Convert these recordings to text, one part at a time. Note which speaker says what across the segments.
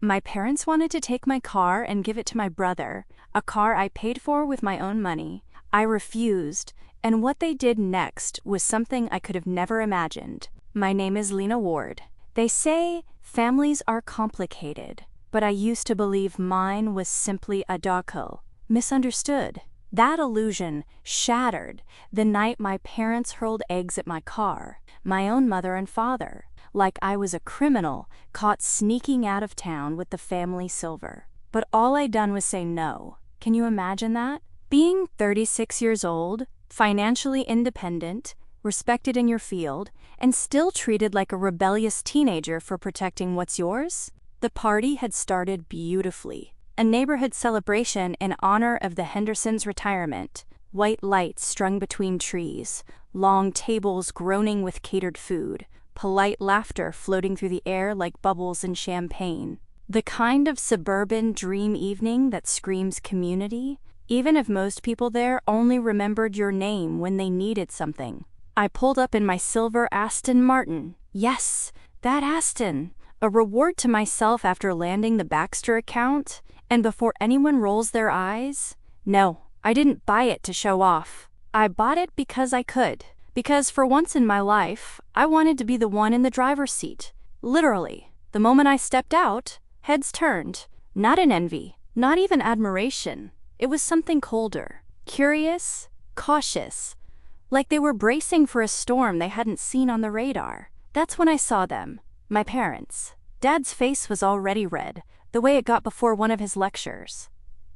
Speaker 1: My parents wanted to take my car and give it to my brother, a car I paid for with my own money. I refused, and what they did next was something I could have never imagined. My name is Lena Ward. They say families are complicated, but I used to believe mine was simply a dogco, misunderstood. That illusion shattered the night my parents hurled eggs at my car, my own mother and father, like I was a criminal caught sneaking out of town with the family silver. But all I'd done was say no. Can you imagine that? Being 36 years old, financially independent, respected in your field, and still treated like a rebellious teenager for protecting what's yours? The party had started beautifully. A neighborhood celebration in honor of the Hendersons' retirement. White lights strung between trees, long tables groaning with catered food, polite laughter floating through the air like bubbles in champagne. The kind of suburban dream evening that screams community, even if most people there only remembered your name when they needed something. I pulled up in my silver Aston Martin. Yes, that Aston. A reward to myself after landing the Baxter account. And before anyone rolls their eyes, no, I didn't buy it to show off. I bought it because I could. Because for once in my life, I wanted to be the one in the driver's seat. Literally. The moment I stepped out, heads turned. Not in envy, not even admiration. It was something colder. Curious, cautious. Like they were bracing for a storm they hadn't seen on the radar. That's when I saw them. My parents. Dad's face was already red, the way it got before one of his lectures.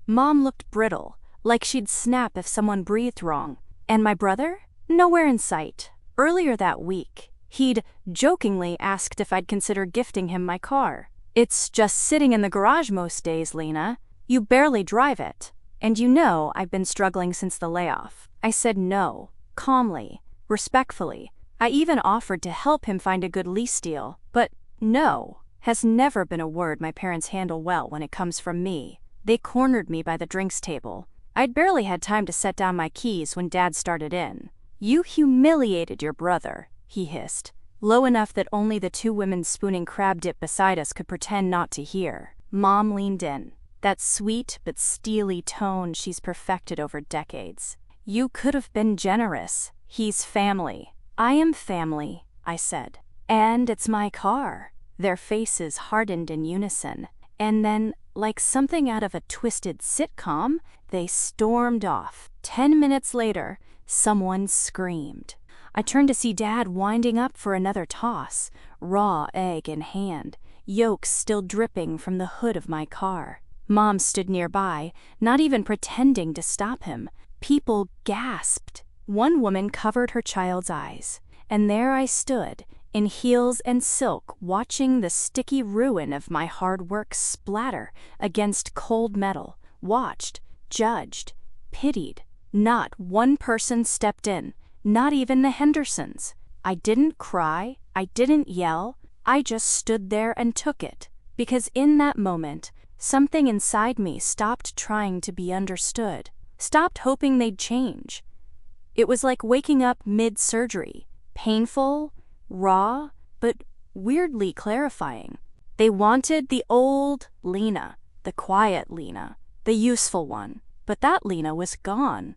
Speaker 1: Mom looked brittle, like she'd snap if someone breathed wrong. And my brother? Nowhere in sight. Earlier that week, he'd jokingly asked if I'd consider gifting him my car. It's just sitting in the garage most days, Lena. You barely drive it. And you know I've been struggling since the layoff. I said no, calmly, respectfully. I even offered to help him find a good lease deal, but no has never been a word my parents handle well when it comes from me. They cornered me by the drinks table. I'd barely had time to set down my keys when Dad started in. You humiliated your brother, he hissed, low enough that only the two women spooning crab dip beside us could pretend not to hear. Mom leaned in, that sweet but steely tone she's perfected over decades. You could have been generous. He's family. I am family, I said. And it's my car. Their faces hardened in unison, and then, like something out of a twisted sitcom, they stormed off. 10 minutes later, someone screamed. I turned to see Dad winding up for another toss, raw egg in hand, yolks still dripping from the hood of my car. Mom stood nearby, not even pretending to stop him. People gasped. One woman covered her child's eyes, and there I stood, in heels and silk, watching the sticky ruin of my hard work splatter against cold metal. Watched, judged, pitied. Not one person stepped in, not even the Hendersons. I didn't cry, I didn't yell, I just stood there and took it. Because in that moment, something inside me stopped trying to be understood, stopped hoping they'd change. It was like waking up mid-surgery, painful, raw, but weirdly clarifying. They wanted the old Lena, the quiet Lena, the useful one, but that Lena was gone.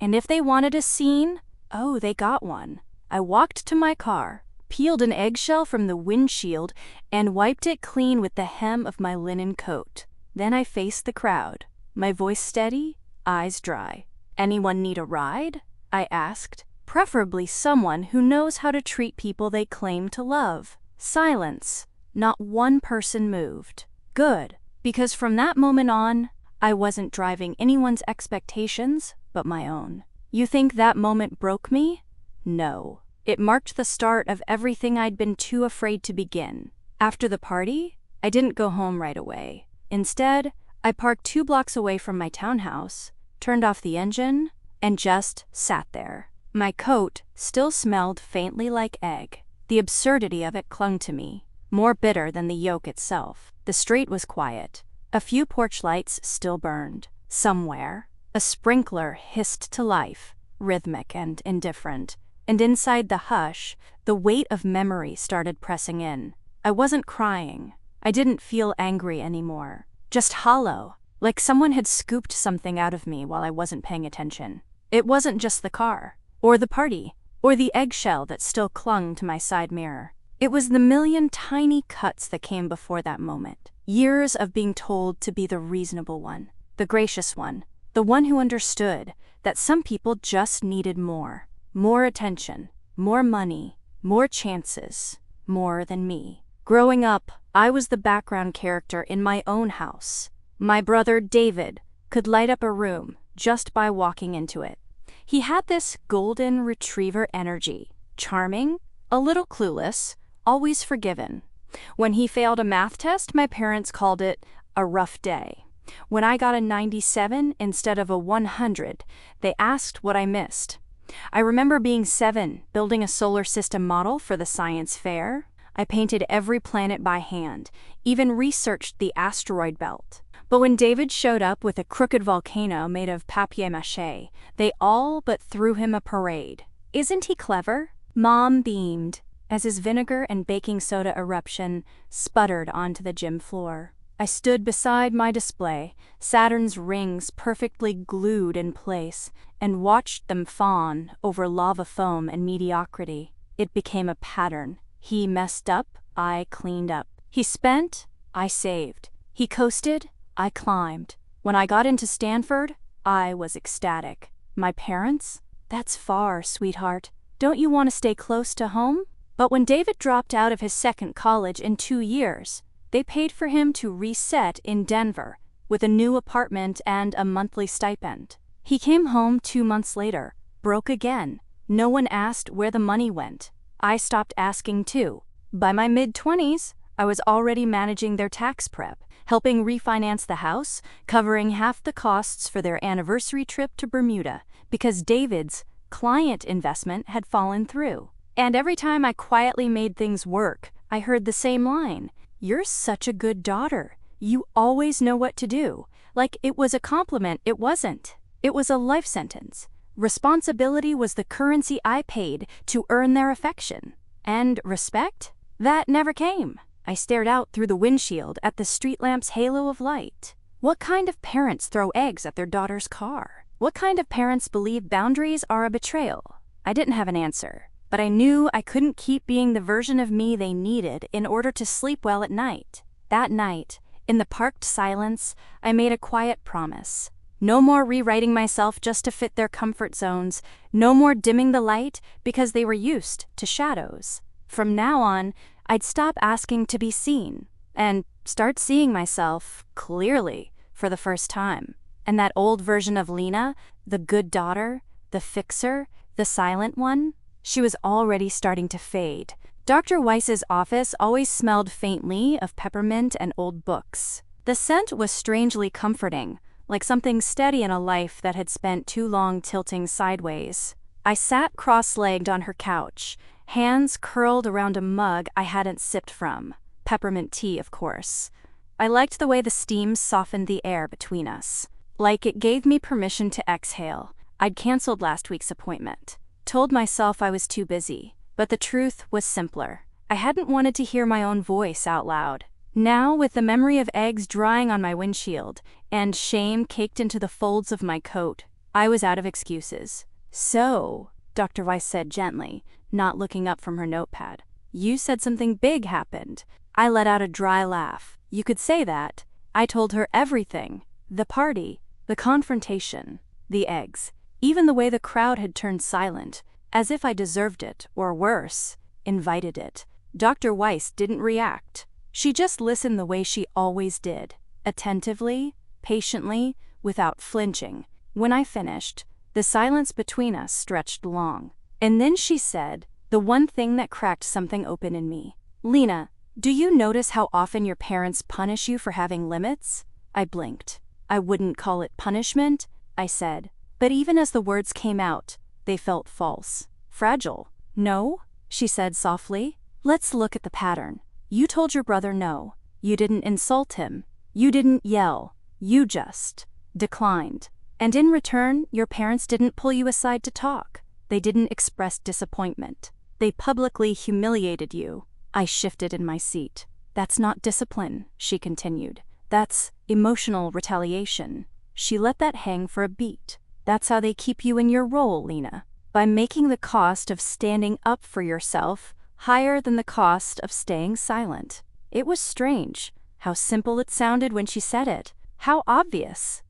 Speaker 1: And if they wanted a scene, oh, they got one. I walked to my car, peeled an eggshell from the windshield, and wiped it clean with the hem of my linen coat. Then I faced the crowd, my voice steady, eyes dry. Anyone need a ride? I asked. Preferably someone who knows how to treat people they claim to love. Silence. Not one person moved. Good, because from that moment on, I wasn't driving anyone's expectations but my own. You think that moment broke me? No. It marked the start of everything I'd been too afraid to begin. After the party, I didn't go home right away. Instead, I parked 2 blocks away from my townhouse, turned off the engine, and just sat there. My coat still smelled faintly like egg. The absurdity of it clung to me, more bitter than the yolk itself. The street was quiet. A few porch lights still burned. Somewhere, a sprinkler hissed to life, rhythmic and indifferent. And inside the hush, the weight of memory started pressing in. I wasn't crying. I didn't feel angry anymore. Just hollow, like someone had scooped something out of me while I wasn't paying attention. It wasn't just the car, or the party, or the eggshell that still clung to my side mirror. It was the million tiny cuts that came before that moment. Years of being told to be the reasonable one, the gracious one, the one who understood that some people just needed more. More attention, more money, more chances, more than me. Growing up, I was the background character in my own house. My brother, David, could light up a room just by walking into it. He had this golden retriever energy, charming, a little clueless, always forgiven. When he failed a math test, my parents called it a rough day. When I got a 97 instead of a 100, they asked what I missed. I remember being 7, building a solar system model for the science fair. I painted every planet by hand, even researched the asteroid belt. But when David showed up with a crooked volcano made of papier-mâché, they all but threw him a parade. Isn't he clever? Mom beamed as his vinegar and baking soda eruption sputtered onto the gym floor. I stood beside my display, Saturn's rings perfectly glued in place, and watched them fawn over lava foam and mediocrity. It became a pattern. He messed up, I cleaned up. He spent, I saved. He coasted, I climbed. When I got into Stanford, I was ecstatic. My parents? That's far, sweetheart. Don't you want to stay close to home? But when David dropped out of his second college in 2 years, they paid for him to reset in Denver with a new apartment and a monthly stipend. He came home 2 months later, broke again. No one asked where the money went. I stopped asking too. By my mid-20s, I was already managing their tax prep, helping refinance the house, covering half the costs for their anniversary trip to Bermuda, because David's client investment had fallen through. And every time I quietly made things work, I heard the same line: "You're such a good daughter. You always know what to do." Like it was a compliment. It wasn't. It was a life sentence. Responsibility was the currency I paid to earn their affection. And respect? That never came. I stared out through the windshield at the street lamp's halo of light. What kind of parents throw eggs at their daughter's car? What kind of parents believe boundaries are a betrayal? I didn't have an answer, but I knew I couldn't keep being the version of me they needed in order to sleep well at night. That night, in the parked silence, I made a quiet promise. No more rewriting myself just to fit their comfort zones. No more dimming the light because they were used to shadows. From now on, I'd stop asking to be seen and start seeing myself clearly for the first time. And that old version of Lena, the good daughter, the fixer, the silent one, she was already starting to fade. Dr. Weiss's office always smelled faintly of peppermint and old books. The scent was strangely comforting, like something steady in a life that had spent too long tilting sideways. I sat cross-legged on her couch, hands curled around a mug I hadn't sipped from. Peppermint tea, of course. I liked the way the steam softened the air between us. Like it gave me permission to exhale. I'd canceled last week's appointment. Told myself I was too busy. But the truth was simpler. I hadn't wanted to hear my own voice out loud. Now, with the memory of eggs drying on my windshield and shame caked into the folds of my coat, I was out of excuses. "So," Dr. Weiss said gently, not looking up from her notepad, "you said something big happened." I let out a dry laugh. "You could say that." I told her everything. The party, the confrontation, the eggs, even the way the crowd had turned silent, as if I deserved it, or worse, invited it. Dr. Weiss didn't react. She just listened the way she always did, attentively, patiently, without flinching. When I finished, the silence between us stretched long. And then she said, the one thing that cracked something open in me. "Lena, do you notice how often your parents punish you for having limits?" I blinked. "I wouldn't call it punishment," I said. But even as the words came out, they felt false, fragile. "No," she said softly. "Let's look at the pattern. You told your brother no. You didn't insult him. You didn't yell. You just declined. And in return, your parents didn't pull you aside to talk. They didn't express disappointment. They publicly humiliated you." I shifted in my seat. That's not discipline, she continued. That's emotional retaliation. She let that hang for a beat. That's how they keep you in your role, Lena. By making the cost of standing up for yourself higher than the cost of staying silent. It was strange how simple it sounded when she said it, how obvious.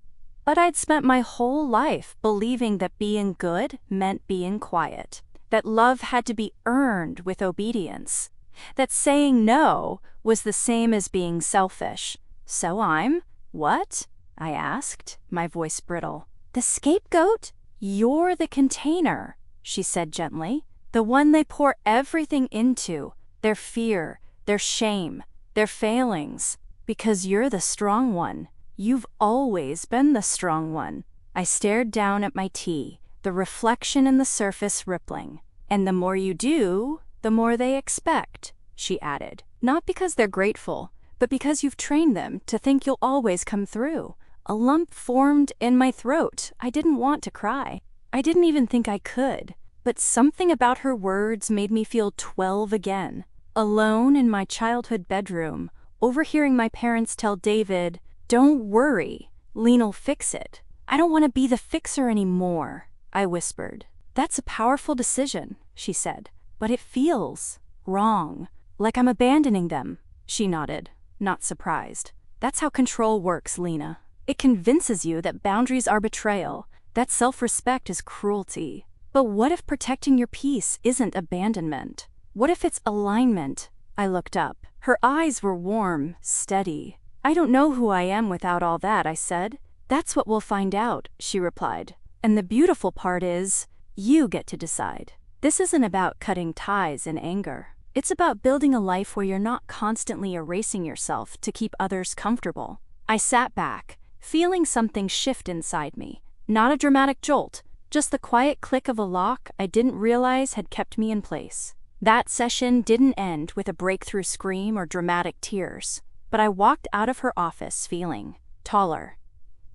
Speaker 1: But I'd spent my whole life believing that being good meant being quiet, that love had to be earned with obedience, that saying no was the same as being selfish. So I'm, what? I asked, my voice brittle. The scapegoat? You're the container, she said gently. The one they pour everything into, their fear, their shame, their failings. Because you're the strong one. You've always been the strong one. I stared down at my tea, the reflection in the surface rippling. And the more you do, the more they expect, she added. Not because they're grateful, but because you've trained them to think you'll always come through. A lump formed in my throat. I didn't want to cry. I didn't even think I could. But something about her words made me feel 12 again. Alone in my childhood bedroom, overhearing my parents tell David, "Don't worry, Lena'll fix it." I don't want to be the fixer anymore, I whispered. That's a powerful decision, she said, but it feels wrong, like I'm abandoning them. She nodded, not surprised. That's how control works, Lena. It convinces you that boundaries are betrayal, that self-respect is cruelty. But what if protecting your peace isn't abandonment? What if it's alignment? I looked up. Her eyes were warm, steady. I don't know who I am without all that, I said. That's what we'll find out, she replied. And the beautiful part is, you get to decide. This isn't about cutting ties in anger. It's about building a life where you're not constantly erasing yourself to keep others comfortable. I sat back, feeling something shift inside me. Not a dramatic jolt, just the quiet click of a lock I didn't realize had kept me in place. That session didn't end with a breakthrough scream or dramatic tears, but I walked out of her office feeling taller.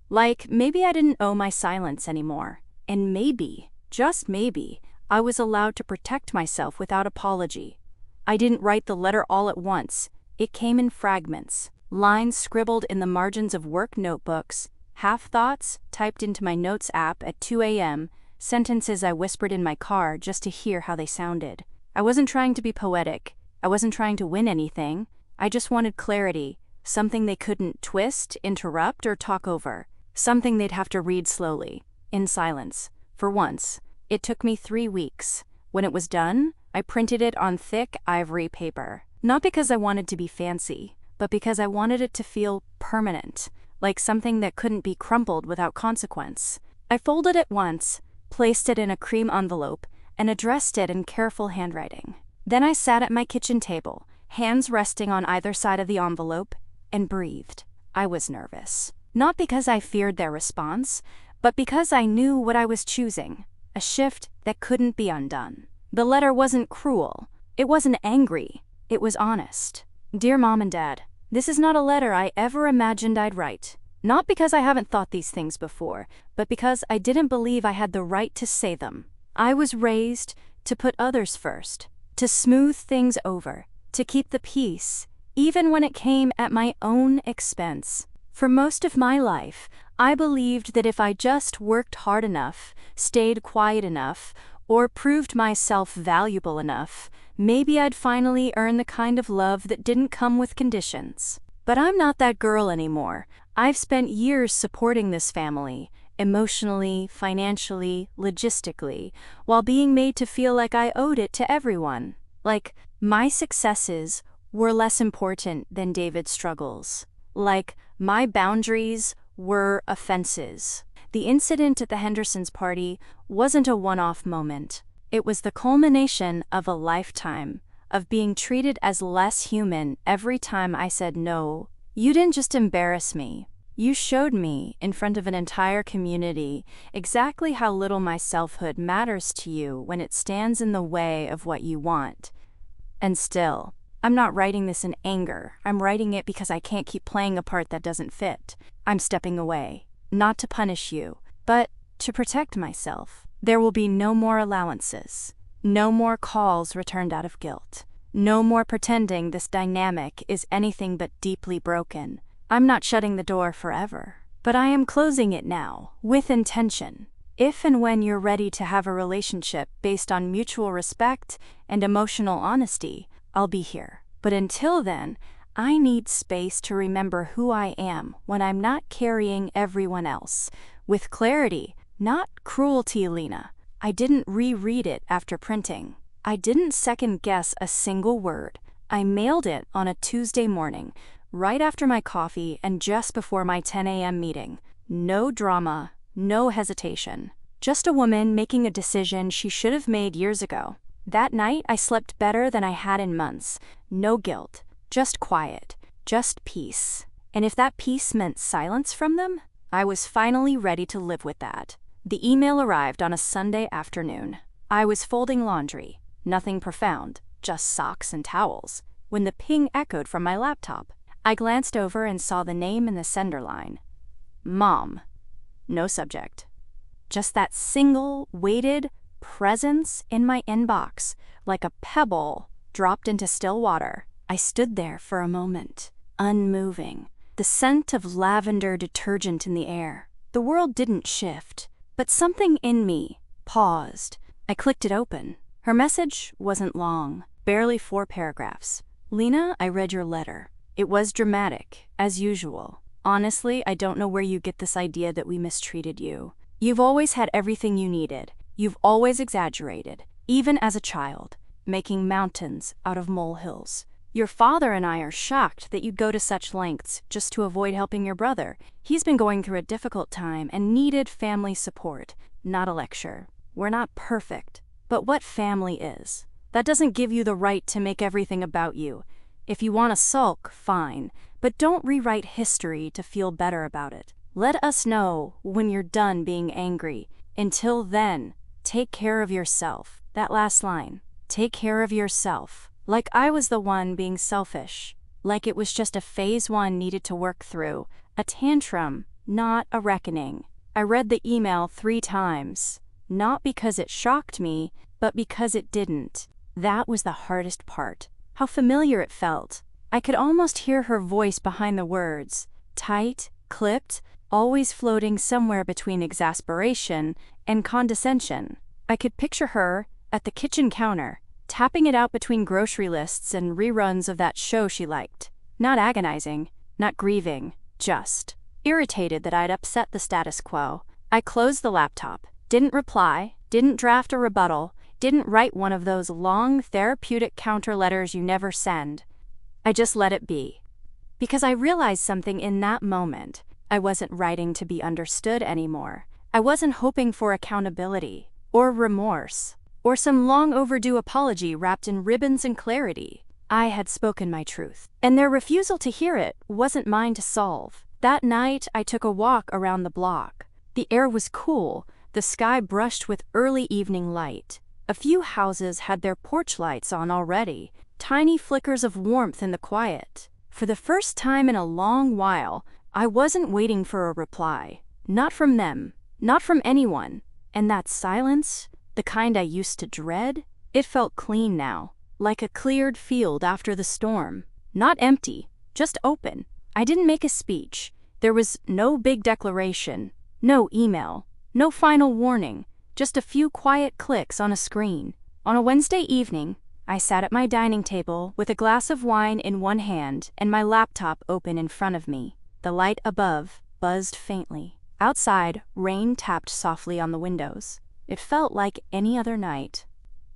Speaker 1: Like maybe I didn't owe my silence anymore, and maybe, just maybe, I was allowed to protect myself without apology. I didn't write the letter all at once. It came in fragments, lines scribbled in the margins of work notebooks, half-thoughts typed into my notes app at 2 a.m., sentences I whispered in my car just to hear how they sounded. I wasn't trying to be poetic. I wasn't trying to win anything. I just wanted clarity, something they couldn't twist, interrupt, or talk over, something they'd have to read slowly, in silence. For once, it took me 3 weeks. When it was done, I printed it on thick ivory paper. Not because I wanted to be fancy, but because I wanted it to feel permanent, like something that couldn't be crumpled without consequence. I folded it once, placed it in a cream envelope, and addressed it in careful handwriting. Then I sat at my kitchen table, hands resting on either side of the envelope, and breathed. I was nervous. Not because I feared their response, but because I knew what I was choosing, a shift that couldn't be undone. The letter wasn't cruel. It wasn't angry. It was honest. Dear Mom and Dad, this is not a letter I ever imagined I'd write. Not because I haven't thought these things before, but because I didn't believe I had the right to say them. I was raised to put others first, to smooth things over, to keep the peace, even when it came at my own expense. For most of my life, I believed that if I just worked hard enough, stayed quiet enough, or proved myself valuable enough, maybe I'd finally earn the kind of love that didn't come with conditions. But I'm not that girl anymore. I've spent years supporting this family, emotionally, financially, logistically, while being made to feel like I owed it to everyone. Like my successes were less important than David's struggles. Like my boundaries were offenses. The incident at the Hendersons' party wasn't a one-off moment. It was the culmination of a lifetime of being treated as less human every time I said no. You didn't just embarrass me. You showed me, in front of an entire community, exactly how little my selfhood matters to you when it stands in the way of what you want. And still, I'm not writing this in anger. I'm writing it because I can't keep playing a part that doesn't fit. I'm stepping away, not to punish you, but to protect myself. There will be no more allowances, no more calls returned out of guilt, No more pretending this dynamic is anything but deeply broken. I'm not shutting the door forever, but I am closing it now, with intention. If and when you're ready to have a relationship based on mutual respect and emotional honesty, I'll be here. But until then, I need space to remember who I am when I'm not carrying everyone else. With clarity, not cruelty, Lena. I didn't reread it after printing. I didn't second-guess a single word. I mailed it on a Tuesday morning, right after my coffee and just before my 10 a.m. meeting. No drama, no hesitation. Just a woman making a decision she should have made years ago. That night, I slept better than I had in months. No guilt, just quiet, just peace. And if that peace meant silence from them, I was finally ready to live with that. The email arrived on a Sunday afternoon. I was folding laundry. Nothing profound, just socks and towels, when the ping echoed from my laptop. I glanced over and saw the name in the sender line. Mom. No subject. Just that single, weighted presence in my inbox, like a pebble dropped into still water. I stood there for a moment, unmoving, the scent of lavender detergent in the air. The world didn't shift, but something in me paused. I clicked it open. Her message wasn't long, barely 4 paragraphs. Lena, I read your letter. It was dramatic, as usual. Honestly, I don't know where you get this idea that we mistreated you. You've always had everything you needed. You've always exaggerated, even as a child, making mountains out of molehills. Your father and I are shocked that you'd go to such lengths just to avoid helping your brother. He's been going through a difficult time and needed family support, not a lecture. We're not perfect. But what family is? That doesn't give you the right to make everything about you. If you want to sulk, fine, but don't rewrite history to feel better about it. Let us know when you're done being angry. Until then, take care of yourself. That last line, take care of yourself. Like I was the one being selfish. Like it was just a phase 1 needed to work through. A tantrum, not a reckoning. I read the email 3 times. Not because it shocked me, but because it didn't. That was the hardest part. How familiar it felt. I could almost hear her voice behind the words. Tight, clipped, always floating somewhere between exasperation and condescension. I could picture her, at the kitchen counter, tapping it out between grocery lists and reruns of that show she liked. Not agonizing, not grieving, just irritated that I'd upset the status quo. I closed the laptop. Didn't reply, didn't draft a rebuttal, didn't write one of those long, therapeutic counter letters you never send. I just let it be. Because I realized something in that moment. I wasn't writing to be understood anymore. I wasn't hoping for accountability, or remorse, or some long overdue apology wrapped in ribbons and clarity. I had spoken my truth, and their refusal to hear it wasn't mine to solve. That night, I took a walk around the block. The air was cool. The sky brushed with early evening light. A few houses had their porch lights on already, tiny flickers of warmth in the quiet. For the first time in a long while, I wasn't waiting for a reply. Not from them, not from anyone. And that silence, the kind I used to dread, it felt clean now, like a cleared field after the storm. Not empty, just open. I didn't make a speech. There was no big declaration, no email. No final warning, just a few quiet clicks on a screen. On a Wednesday evening, I sat at my dining table with a glass of wine in one hand and my laptop open in front of me. The light above buzzed faintly. Outside, rain tapped softly on the windows. It felt like any other night.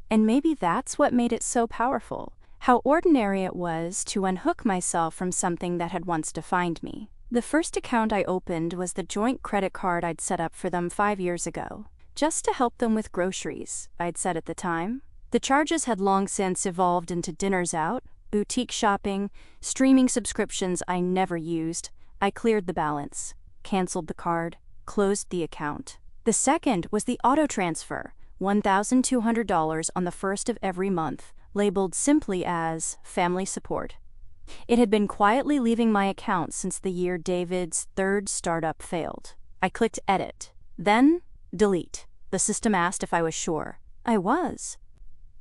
Speaker 1: And maybe that's what made it so powerful. How ordinary it was to unhook myself from something that had once defined me. The first account I opened was the joint credit card I'd set up for them 5 years ago, just to help them with groceries, I'd said at the time. The charges had long since evolved into dinners out, boutique shopping, streaming subscriptions I never used. I cleared the balance, canceled the card, closed the account. The second was the auto transfer, $1,200 on the first of every month, labeled simply as family support. It had been quietly leaving my account since the year David's 3rd startup failed. I clicked edit, then delete. The system asked if I was sure. I was.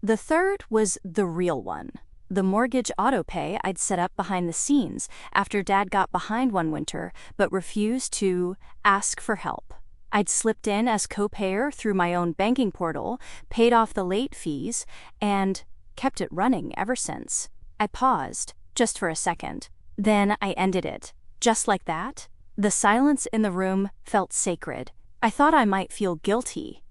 Speaker 1: The third was the real one. The mortgage autopay I'd set up behind the scenes after Dad got behind one winter but refused to ask for help. I'd slipped in as co-payer through my own banking portal, paid off the late fees, and kept it running ever since. I paused, just for a second. Then I ended it. Just like that. The silence in the room felt sacred. I thought I might feel guilty.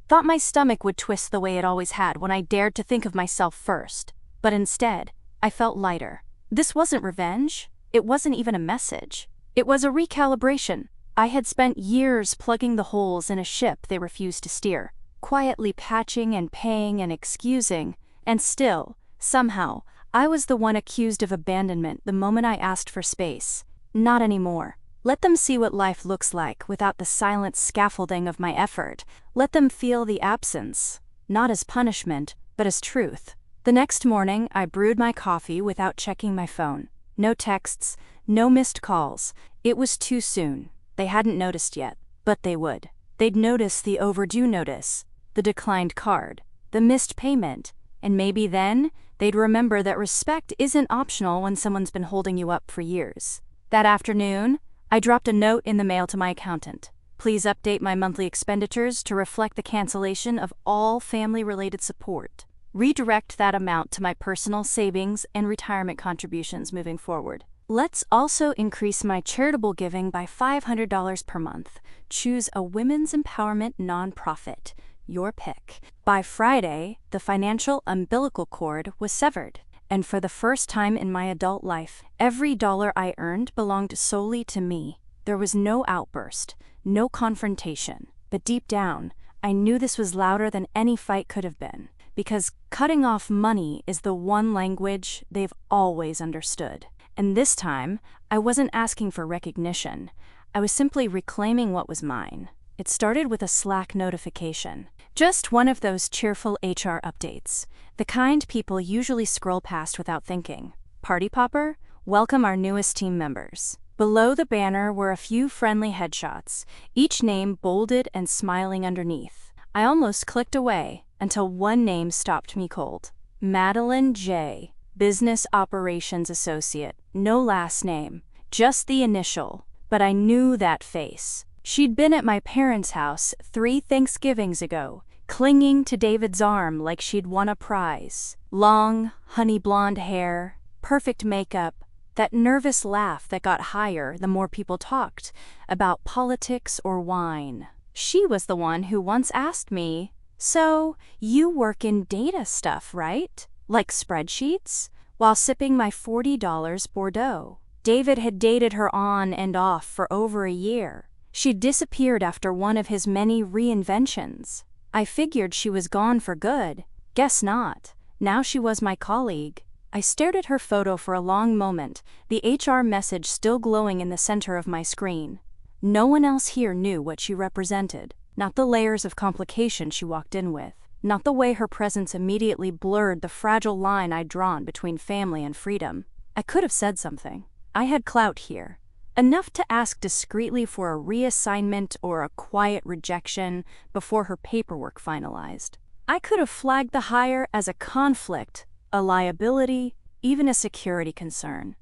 Speaker 1: Thought my stomach would twist the way it always had when I dared to think of myself first. But instead, I felt lighter. This wasn't revenge. It wasn't even a message. It was a recalibration. I had spent years plugging the holes in a ship they refused to steer, quietly patching and paying and excusing, and still, somehow, I was the one accused of abandonment the moment I asked for space. Not anymore. Let them see what life looks like without the silent scaffolding of my effort. Let them feel the absence, not as punishment, but as truth. The next morning, I brewed my coffee without checking my phone. No texts, no missed calls. It was too soon. They hadn't noticed yet, but they would. They'd notice the overdue notice, the declined card, the missed payment, and maybe then they'd remember that respect isn't optional when someone's been holding you up for years. That afternoon, I dropped a note in the mail to my accountant. Please update my monthly expenditures to reflect the cancellation of all family-related support. Redirect that amount to my personal savings and retirement contributions moving forward. Let's also increase my charitable giving by $500 per month. Choose a women's empowerment nonprofit. Your pick. By Friday, the financial umbilical cord was severed. And for the first time in my adult life, every dollar I earned belonged solely to me. There was no outburst, no confrontation. But deep down, I knew this was louder than any fight could have been. Because cutting off money is the one language they've always understood. And this time, I wasn't asking for recognition. I was simply reclaiming what was mine. It started with a Slack notification. Just one of those cheerful HR updates. The kind people usually scroll past without thinking. Party popper? Welcome our newest team members. Below the banner were a few friendly headshots, each name bolded and smiling underneath. I almost clicked away until one name stopped me cold. Madeline J., Business Operations Associate. No last name, just the initial. But I knew that face. She'd been at my parents' house 3 Thanksgivings ago, clinging to David's arm like she'd won a prize. Long, honey blonde hair, perfect makeup, that nervous laugh that got higher the more people talked about politics or wine. She was the one who once asked me, "So, you work in data stuff, right? Like spreadsheets?" while sipping my $40 Bordeaux. David had dated her on and off for over a year. She'd disappeared after one of his many reinventions. I figured she was gone for good. Guess not. Now she was my colleague. I stared at her photo for a long moment, the HR message still glowing in the center of my screen. No one else here knew what she represented. Not the layers of complication she walked in with. Not the way her presence immediately blurred the fragile line I'd drawn between family and freedom. I could have said something. I had clout here. Enough to ask discreetly for a reassignment or a quiet rejection before her paperwork finalized. I could have flagged the hire as a conflict, a liability, even a security concern.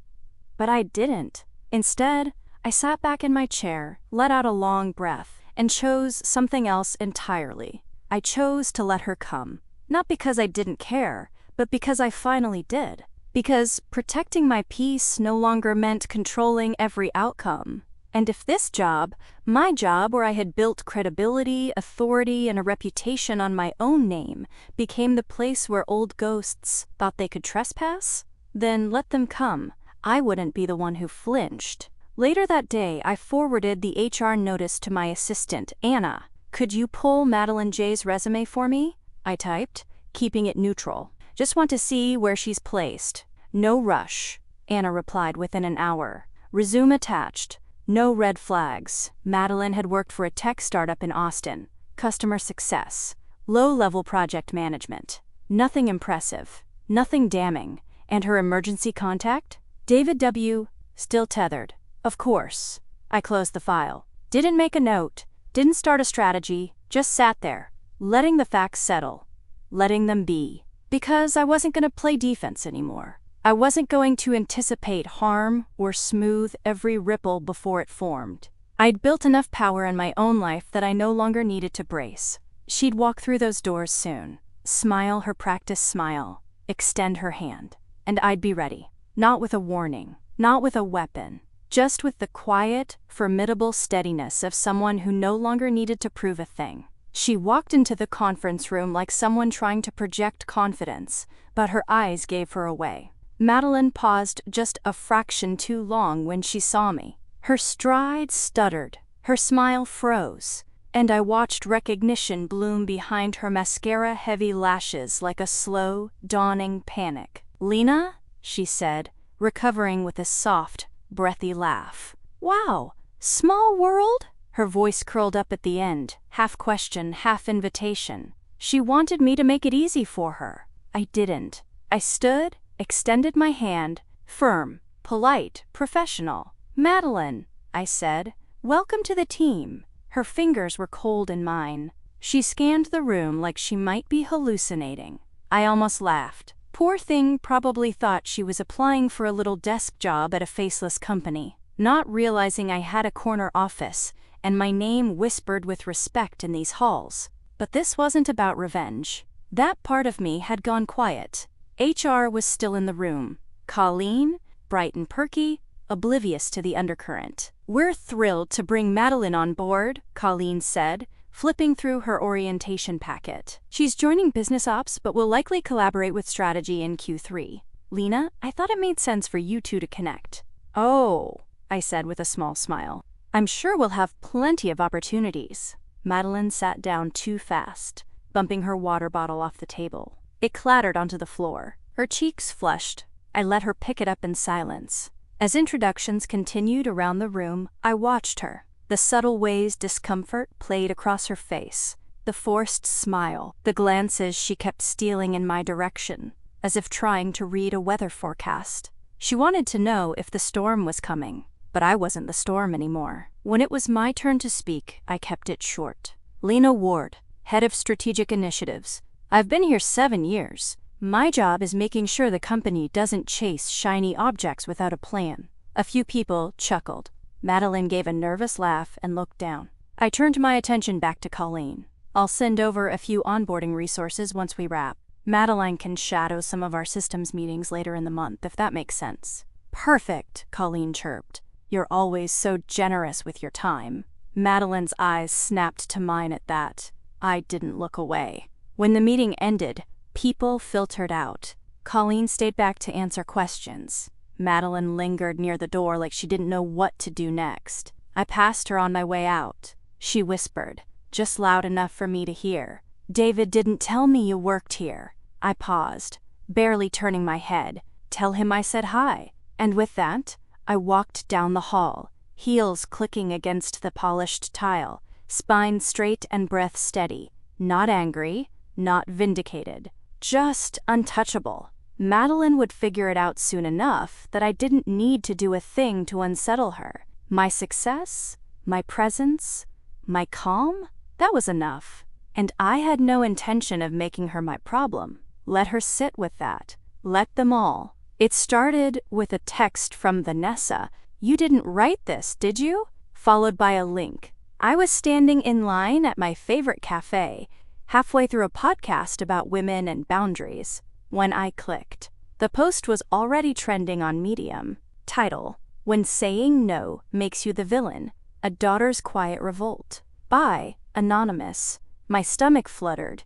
Speaker 1: But I didn't. Instead, I sat back in my chair, let out a long breath, and chose something else entirely. I chose to let her come. Not because I didn't care, but because I finally did. Because protecting my peace no longer meant controlling every outcome. And if this job, my job where I had built credibility, authority, and a reputation on my own name, became the place where old ghosts thought they could trespass, then let them come. I wouldn't be the one who flinched. Later that day, I forwarded the HR notice to my assistant, Anna. "Could you pull Madeline J's resume for me?" I typed, keeping it neutral. "Just want to see where she's placed." "No rush," Anna replied within an hour. "Resume attached. No red flags." Madeline had worked for a tech startup in Austin. Customer success. Low-level project management. Nothing impressive. Nothing damning. And her emergency contact? David W., still tethered. Of course. I closed the file. Didn't make a note. Didn't start a strategy. Just sat there, letting the facts settle. Letting them be. Because I wasn't going to play defense anymore. I wasn't going to anticipate harm or smooth every ripple before it formed. I'd built enough power in my own life that I no longer needed to brace. She'd walk through those doors soon, smile her practice smile, extend her hand, and I'd be ready. Not with a warning, not with a weapon, just with the quiet, formidable steadiness of someone who no longer needed to prove a thing. She walked into the conference room like someone trying to project confidence, but her eyes gave her away. Madeline paused just a fraction too long when she saw me. Her stride stuttered, her smile froze, and I watched recognition bloom behind her mascara-heavy lashes like a slow, dawning panic. "Lena?" she said, recovering with a soft, breathy laugh. "Wow, small world?" Her voice curled up at the end, half question, half invitation. She wanted me to make it easy for her. I didn't. I stood, extended my hand, firm, polite, professional. "Madeline," I said, "welcome to the team." Her fingers were cold in mine. She scanned the room like she might be hallucinating. I almost laughed. Poor thing probably thought she was applying for a little desk job at a faceless company, not realizing I had a corner office and my name whispered with respect in these halls. But this wasn't about revenge. That part of me had gone quiet. HR was still in the room. Colleen, bright and perky, oblivious to the undercurrent. "We're thrilled to bring Madeline on board," Colleen said, flipping through her orientation packet. "She's joining business ops but will likely collaborate with strategy in Q3. Lena, I thought it made sense for you two to connect." "Oh," I said with a small smile. "I'm sure we'll have plenty of opportunities." Madeline sat down too fast, bumping her water bottle off the table. It clattered onto the floor. Her cheeks flushed. I let her pick it up in silence. As introductions continued around the room, I watched her. The subtle ways discomfort played across her face, the forced smile, the glances she kept stealing in my direction, as if trying to read a weather forecast. She wanted to know if the storm was coming, but I wasn't the storm anymore. When it was my turn to speak, I kept it short. "Lena Ward, Head of Strategic Initiatives. I've been here 7 years. My job is making sure the company doesn't chase shiny objects without a plan." A few people chuckled. Madeline gave a nervous laugh and looked down. I turned my attention back to Colleen. "I'll send over a few onboarding resources once we wrap. Madeline can shadow some of our systems meetings later in the month, if that makes sense." "Perfect," Colleen chirped. "You're always so generous with your time." Madeline's eyes snapped to mine at that. I didn't look away. When the meeting ended, people filtered out. Colleen stayed back to answer questions. Madeline lingered near the door like she didn't know what to do next. I passed her on my way out. She whispered, just loud enough for me to hear, "David didn't tell me you worked here." I paused, barely turning my head. "Tell him I said hi." And with that, I walked down the hall, heels clicking against the polished tile, spine straight and breath steady, not angry, not vindicated, just untouchable. Madeline would figure it out soon enough that I didn't need to do a thing to unsettle her. My success, my presence, my calm, that was enough. And I had no intention of making her my problem. Let her sit with that. Let them all. It started with a text from Vanessa. "You didn't write this, did you?" Followed by a link. I was standing in line at my favorite cafe, halfway through a podcast about women and boundaries, when I clicked. The post was already trending on Medium. Title: "When Saying No Makes You the Villain, A Daughter's Quiet Revolt." By Anonymous. My stomach fluttered.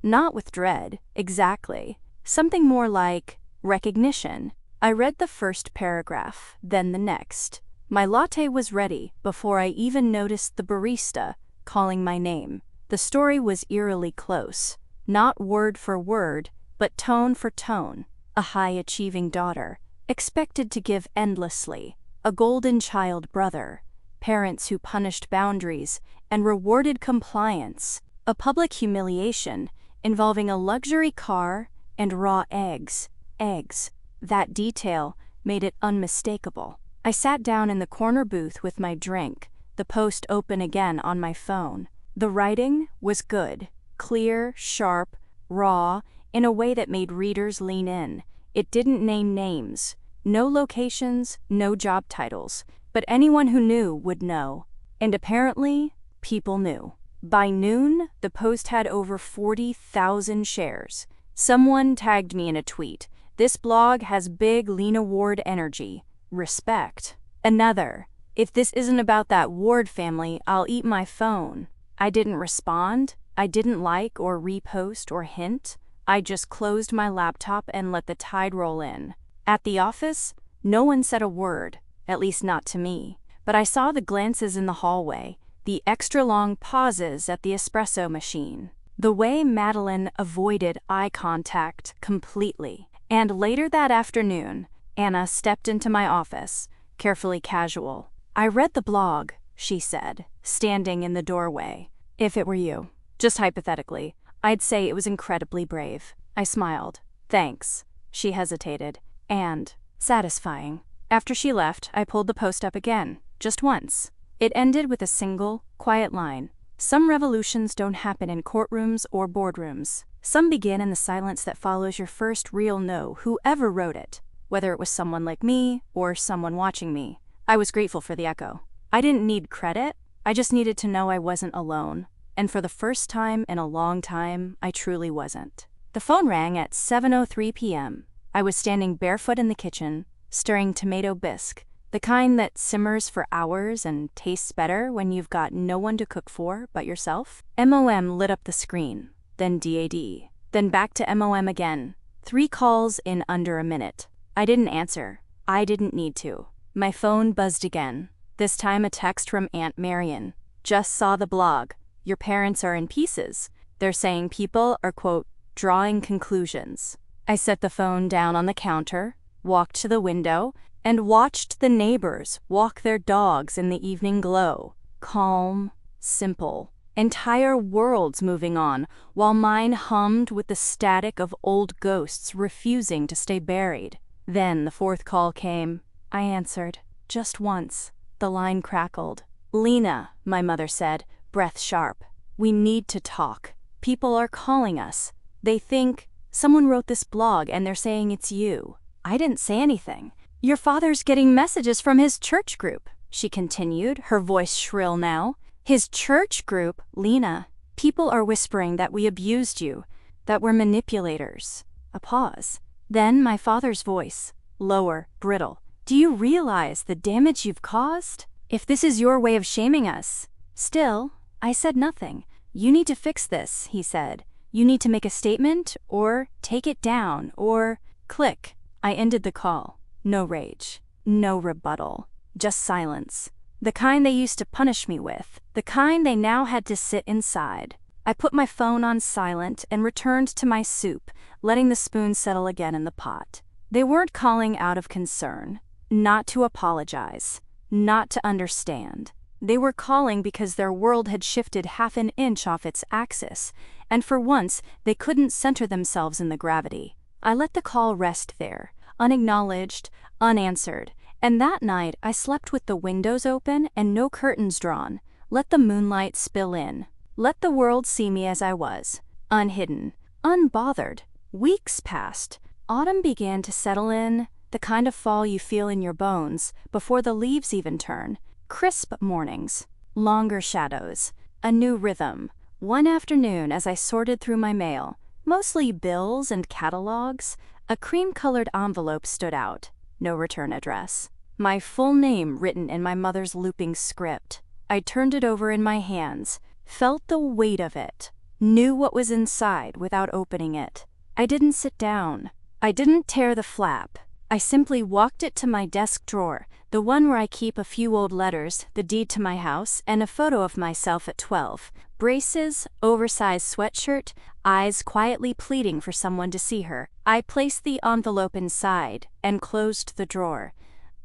Speaker 1: Not with dread, exactly. Something more like recognition. I read the first paragraph, then the next. My latte was ready before I even noticed the barista calling my name. The story was eerily close. Not word for word, but tone for tone. A high-achieving daughter, expected to give endlessly. A golden child brother. Parents who punished boundaries and rewarded compliance. A public humiliation involving a luxury car and raw eggs. Eggs. That detail made it unmistakable. I sat down in the corner booth with my drink, the post open again on my phone. The writing was good, clear, sharp, raw, in a way that made readers lean in. It didn't name names, no locations, no job titles, but anyone who knew would know. And apparently, people knew. By noon, the post had over 40,000 shares. Someone tagged me in a tweet. "This blog has big Lena Ward energy. Respect." Another, "If this isn't about that Ward family, I'll eat my phone." I didn't respond. I didn't like or repost or hint. I just closed my laptop and let the tide roll in. At the office, no one said a word, at least not to me. But I saw the glances in the hallway, the extra long pauses at the espresso machine, the way Madeline avoided eye contact completely. And later that afternoon, Anna stepped into my office, carefully casual. "I read the blog," she said, standing in the doorway. "If it were you, just hypothetically, I'd say it was incredibly brave." I smiled. "Thanks." She hesitated. "And satisfying." After she left, I pulled the post up again, just once. It ended with a single, quiet line. "Some revolutions don't happen in courtrooms or boardrooms. Some begin in the silence that follows your first real no, whoever wrote it, whether it was someone like me or someone watching me." I was grateful for the echo. I didn't need credit, I just needed to know I wasn't alone. And for the first time in a long time, I truly wasn't. The phone rang at 7:03 p.m. I was standing barefoot in the kitchen, stirring tomato bisque, the kind that simmers for hours and tastes better when you've got no one to cook for but yourself. MOM lit up the screen, then DAD, then back to MOM again. 3 calls in under a minute. I didn't answer. I didn't need to. My phone buzzed again, this time a text from Aunt Marion. "Just saw the blog. Your parents are in pieces. They're saying people are, quote, drawing conclusions." I set the phone down on the counter, walked to the window, and watched the neighbors walk their dogs in the evening glow. Calm, simple, entire worlds moving on, while mine hummed with the static of old ghosts refusing to stay buried. Then the 4th call came. I answered, just once. The line crackled. "Lena," my mother said, breath sharp. "We need to talk. People are calling us. They think someone wrote this blog and they're saying it's you." I didn't say anything. "Your father's getting messages from his church group," she continued, her voice shrill now. "His church group, Lena. People are whispering that we abused you, that we're manipulators." A pause. Then my father's voice, lower, brittle. "Do you realize the damage you've caused? If this is your way of shaming us." Still, I said nothing. "You need to fix this," he said. "You need to make a statement, or take it down, or..." Click. I ended the call. No rage. No rebuttal. Just silence. The kind they used to punish me with. The kind they now had to sit inside. I put my phone on silent and returned to my soup, letting the spoon settle again in the pot. They weren't calling out of concern. Not to apologize. Not to understand. They were calling because their world had shifted half an inch off its axis, and for once they couldn't center themselves in the gravity. I let the call rest there, unacknowledged, unanswered, and that night I slept with the windows open and no curtains drawn. Let the moonlight spill in. Let the world see me as I was, unhidden, unbothered. Weeks passed. Autumn began to settle in, the kind of fall you feel in your bones before the leaves even turn. Crisp mornings, longer shadows, a new rhythm. One afternoon as I sorted through my mail, mostly bills and catalogs, a cream-colored envelope stood out. No return address. My full name written in my mother's looping script. I turned it over in my hands, felt the weight of it, knew what was inside without opening it. I didn't sit down. I didn't tear the flap. I simply walked it to my desk drawer, the one where I keep a few old letters, the deed to my house, and a photo of myself at 12. Braces, oversized sweatshirt, eyes quietly pleading for someone to see her. I placed the envelope inside and closed the drawer.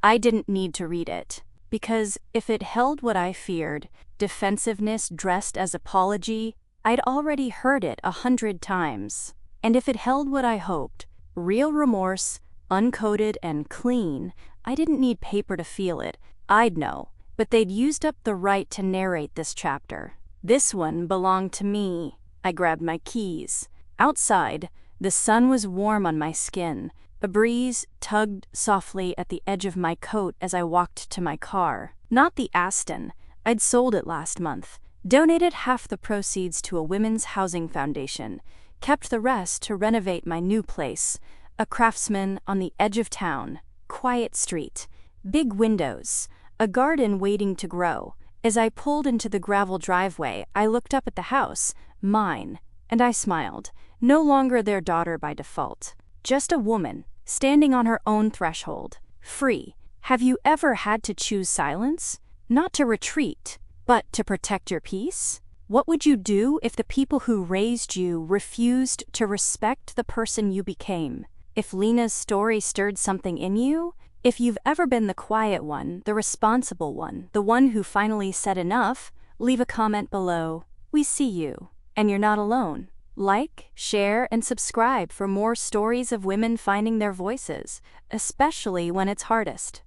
Speaker 1: I didn't need to read it, because if it held what I feared, defensiveness dressed as apology, I'd already heard it 100 times. And if it held what I hoped, real remorse, uncoded and clean, I didn't need paper to feel it. I'd know, but they'd used up the right to narrate this chapter. This one belonged to me. I grabbed my keys. Outside, The sun was warm on my skin. A breeze tugged softly at the edge of my coat as I walked to my car. Not the Aston. I'd sold it last month. Donated half the proceeds to a women's housing foundation. Kept the rest to renovate my new place. A craftsman on the edge of town. Quiet street. Big windows. A garden waiting to grow. As I pulled into the gravel driveway, I looked up at the house, mine, and I smiled. No longer their daughter by default. Just a woman, standing on her own threshold. Free. Have you ever had to choose silence? Not to retreat, but to protect your peace? What would you do if the people who raised you refused to respect the person you became? If Lena's story stirred something in you? If you've ever been the quiet one, the responsible one, the one who finally said enough, leave a comment below. We see you, and you're not alone. Like, share, and subscribe for more stories of women finding their voices, especially when it's hardest.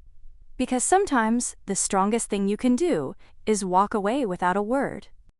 Speaker 1: Because sometimes the strongest thing you can do is walk away without a word.